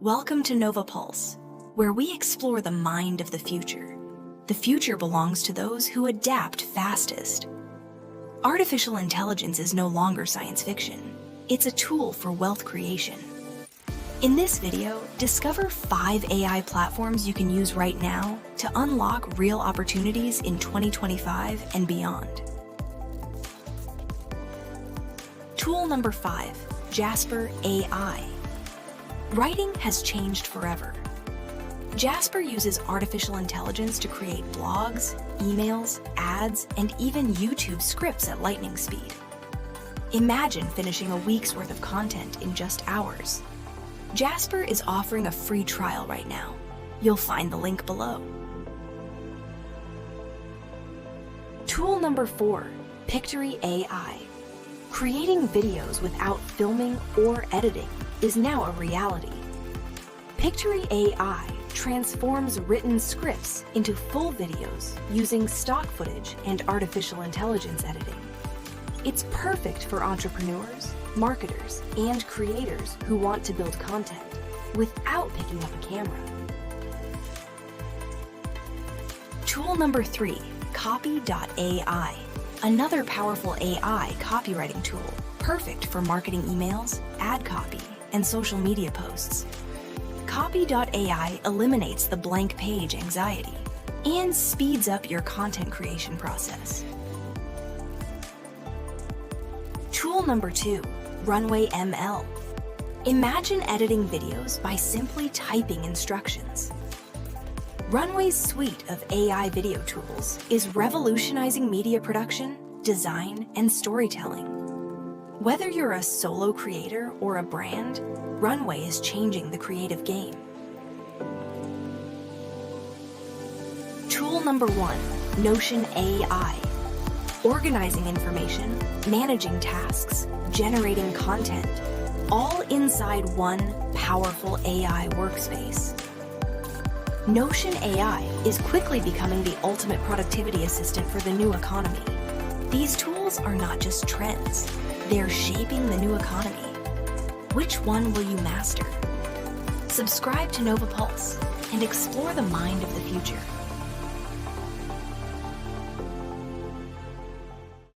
Welcome to NovaPulse, where we explore the mind of the future. The future belongs to those who adapt fastest. Artificial intelligence is no longer science fiction. It's a tool for wealth creation. In this video, discover 5 AI platforms you can use right now to unlock real opportunities in 2025 and beyond. Tool number 5, Jasper AI. Writing has changed forever. Jasper uses artificial intelligence to create blogs, emails, ads, and even YouTube scripts at lightning speed. Imagine finishing a week's worth of content in just hours. Jasper is offering a free trial right now. You'll find the link below. Tool number 4, Pictory AI. Creating videos without filming or editing is now a reality. Pictory AI transforms written scripts into full videos using stock footage and artificial intelligence editing. It's perfect for entrepreneurs, marketers, and creators who want to build content without picking up a camera. Tool number 3, Copy.ai. Another powerful AI copywriting tool, perfect for marketing emails, ad copy, and social media posts. Copy.ai eliminates the blank page anxiety and speeds up your content creation process. Tool number 2, Runway ML. Imagine editing videos by simply typing instructions. Runway's suite of AI video tools is revolutionizing media production, design, and storytelling. Whether you're a solo creator or a brand, Runway is changing the creative game. Tool number 1, Notion AI. Organizing information, managing tasks, generating content, all inside one powerful AI workspace. Notion AI is quickly becoming the ultimate productivity assistant for the new economy. These tools are not just trends, they're shaping the new economy. Which one will you master? Subscribe to NovaPulse and explore the mind of the future.